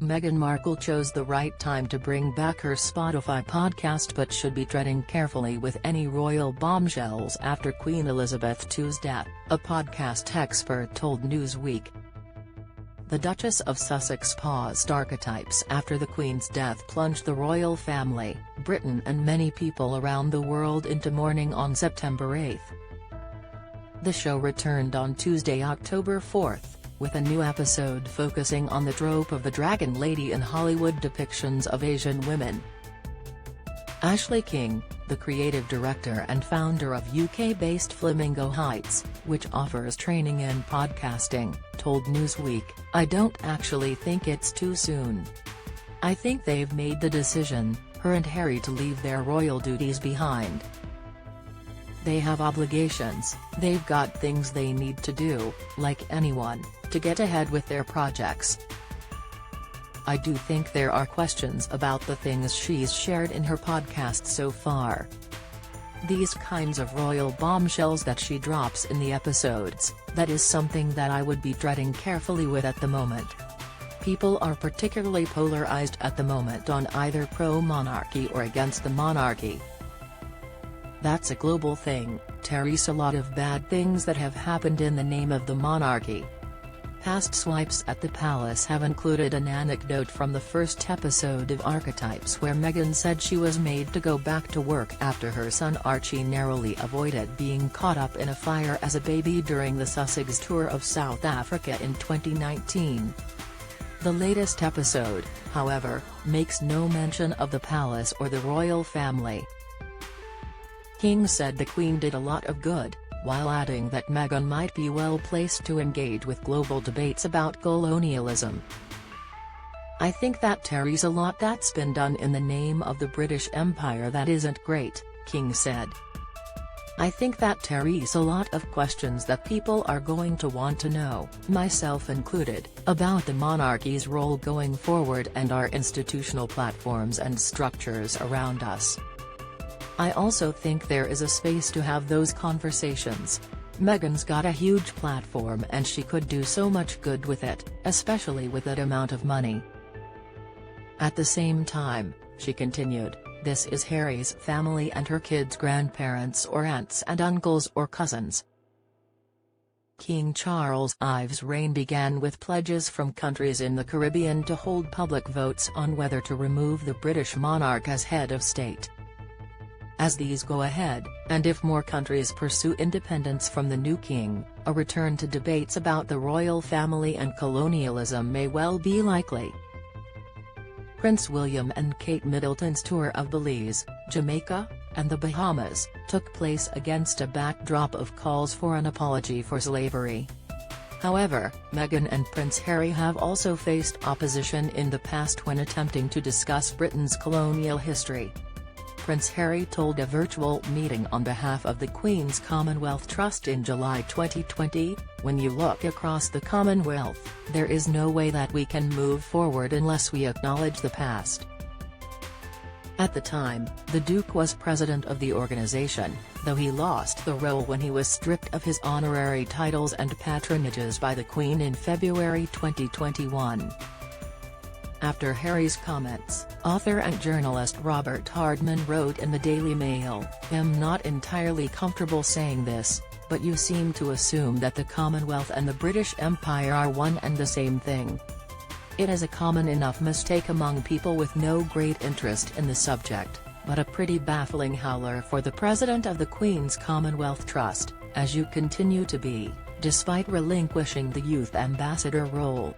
Meghan Markle chose the right time to bring back her Spotify podcast but should be treading carefully with any royal bombshells after Queen Elizabeth II's death, a podcast expert told Newsweek. The Duchess of Sussex paused Archetypes after the Queen's death plunged the royal family, Britain and many people around the world into mourning on September 8. The show returned on Tuesday, October 4, with a new episode focusing on the trope of the Dragon Lady in Hollywood depictions of Asian women. Ashley King, the creative director and founder of UK-based Flamingo Heights, which offers training in podcasting, told Newsweek, "I don't actually think it's too soon. I think they've made the decision, her and Harry, to leave their royal duties behind. They have obligations, they've got things they need to do, like anyone, to get ahead with their projects. I do think there are questions about the things she's shared in her podcast so far. These kinds of royal bombshells that she drops in the episodes, that is something that I would be treading carefully with at the moment. People are particularly polarized at the moment on either pro-monarchy or against the monarchy. That's a global thing, There's a lot of bad things that have happened in the name of the monarchy. Past swipes at the palace have included an anecdote from the first episode of Archetypes where Meghan said she was made to go back to work after her son Archie narrowly avoided being caught up in a fire as a baby during the Sussex tour of South Africa in 2019. The latest episode, however, makes no mention of the palace or the royal family. King said the Queen did a lot of good, while adding that Meghan might be well placed to engage with global debates about colonialism. I think that there's a lot that's been done in the name of the British Empire that isn't great, King said. I think that there's a lot of questions that people are going to want to know, myself included, about the monarchy's role going forward and our institutional platforms and structures around us. I also think there is a space to have those conversations. Meghan's got a huge platform and she could do so much good with it, especially with that amount of money. At the same time, she continued, this is Harry's family and her kids' grandparents or aunts and uncles or cousins. King Charles I's reign began with pledges from countries in the Caribbean to hold public votes on whether to remove the British monarch as head of state. As these go ahead, and if more countries pursue independence from the new king, a return to debates about the royal family and colonialism may well be likely. Prince William and Kate Middleton's tour of Belize, Jamaica, and the Bahamas, took place against a backdrop of calls for an apology for slavery. However, Meghan and Prince Harry have also faced opposition in the past when attempting to discuss Britain's colonial history. Prince Harry told a virtual meeting on behalf of the Queen's Commonwealth Trust in July 2020, "When you look across the Commonwealth, there is no way that we can move forward unless we acknowledge the past." At the time, the Duke was president of the organisation, though he lost the role when he was stripped of his honorary titles and patronages by the Queen in February 2021. After Harry's comments, author and journalist Robert Hardman wrote in the Daily Mail, "I'm not entirely comfortable saying this, but you seem to assume that the Commonwealth and the British Empire are one and the same thing. It is a common enough mistake among people with no great interest in the subject, but a pretty baffling howler for the President of the Queen's Commonwealth Trust, as you continue to be, despite relinquishing the youth ambassador role."